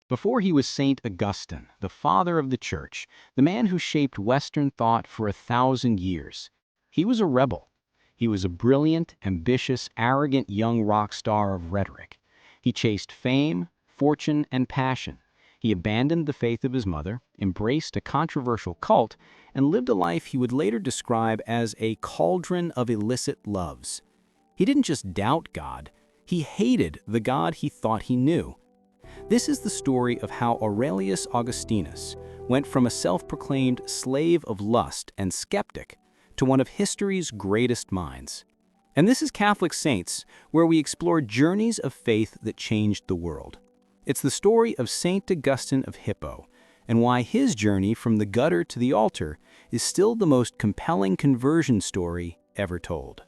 Before he was Saint Augustine, the father of the Church, the man who shaped Western thought for 1,000 years, he was a rebel. He was a brilliant, ambitious, arrogant young rock star of rhetoric. He chased fame, fortune, and passion. He abandoned the faith of his mother, embraced a controversial cult, and lived a life he would later describe as a cauldron of illicit loves. He didn't just doubt God, he hated the God he thought he knew. This is the story of how Aurelius Augustinus went from a self-proclaimed slave of lust and skeptic to one of history's greatest minds. And this is Catholic Saints, where we explore journeys of faith that changed the world. It's the story of Saint Augustine of Hippo, and why his journey from the gutter to the altar is still the most compelling conversion story ever told.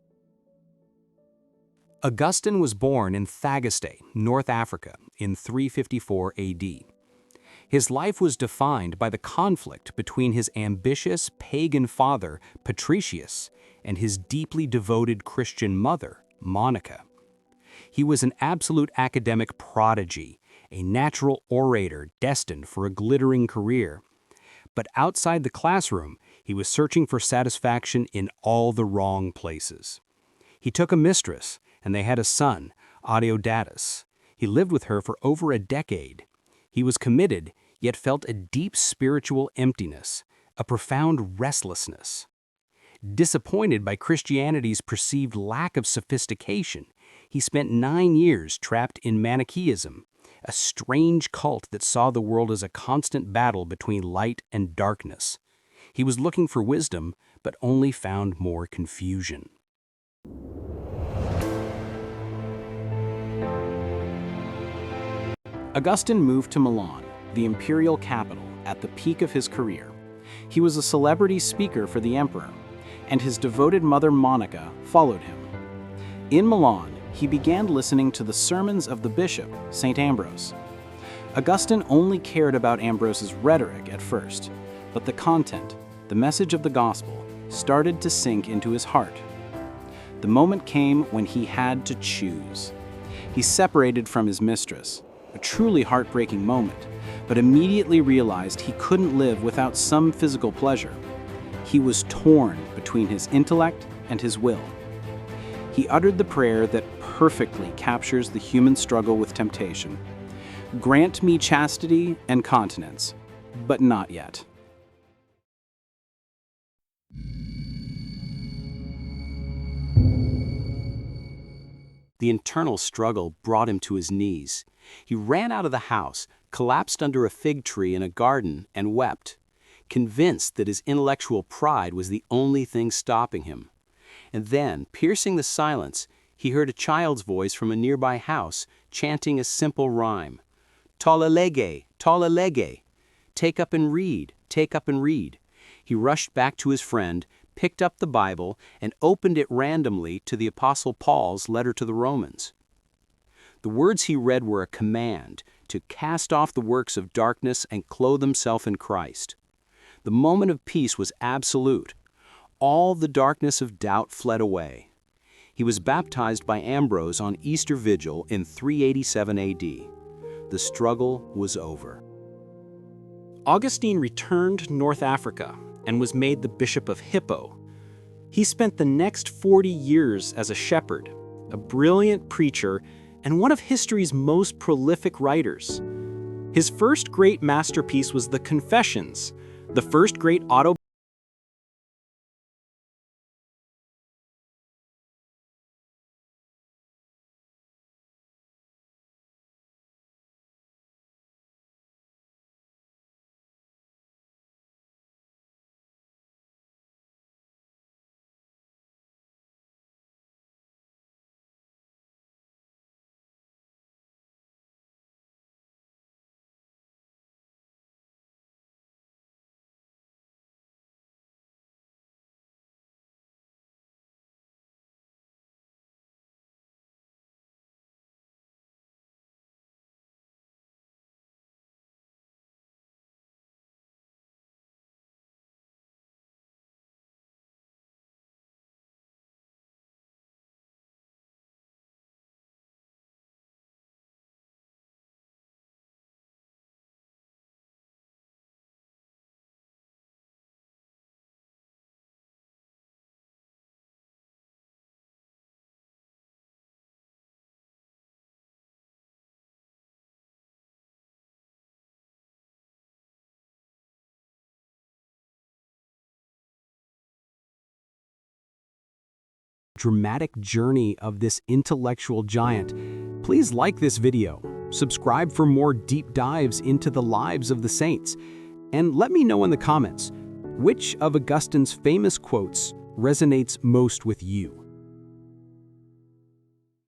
Augustine was born in Thagaste, North Africa, in 354 AD. His life was defined by the conflict between his ambitious pagan father, Patricius, and his deeply devoted Christian mother, Monica. He was an absolute academic prodigy, a natural orator destined for a glittering career. But outside the classroom, he was searching for satisfaction in all the wrong places. He took a mistress, and they had a son, Adeodatus. He lived with her for over a decade. He was committed, yet felt a deep spiritual emptiness, a profound restlessness. Disappointed by Christianity's perceived lack of sophistication, he spent 9 years trapped in Manichaeism, a strange cult that saw the world as a constant battle between light and darkness. He was looking for wisdom, but only found more confusion. Augustine moved to Milan, the imperial capital, at the peak of his career. He was a celebrity speaker for the emperor, and his devoted mother Monica followed him. In Milan, he began listening to the sermons of the bishop, St. Ambrose. Augustine only cared about Ambrose's rhetoric at first, but the content, the message of the gospel, started to sink into his heart. The moment came when he had to choose. He separated from his mistress, a truly heartbreaking moment, but immediately realized he couldn't live without some physical pleasure. He was torn between his intellect and his will. He uttered the prayer that perfectly captures the human struggle with temptation. Grant me chastity and continence, but not yet. The internal struggle brought him to his knees. He ran out of the house, collapsed under a fig tree in a garden, and wept, convinced that his intellectual pride was the only thing stopping him. And then, piercing the silence, he heard a child's voice from a nearby house chanting a simple rhyme. Tolle lege, tolle lege. Take up and read, take up and read. He rushed back to his friend, picked up the Bible, and opened it randomly to the Apostle Paul's letter to the Romans. The words he read were a command to cast off the works of darkness and clothe himself in Christ. The moment of peace was absolute. All the darkness of doubt fled away. He was baptized by Ambrose on Easter Vigil in 387 AD. The struggle was over. Augustine returned to North Africa and was made the Bishop of Hippo. He spent the next 40 years as a shepherd, a brilliant preacher, and one of history's most prolific writers. His first great masterpiece was the Confessions, the first great autobiography dramatic journey of this intellectual giant, please like this video, subscribe for more deep dives into the lives of the saints, and let me know in the comments which of Augustine's famous quotes resonates most with you.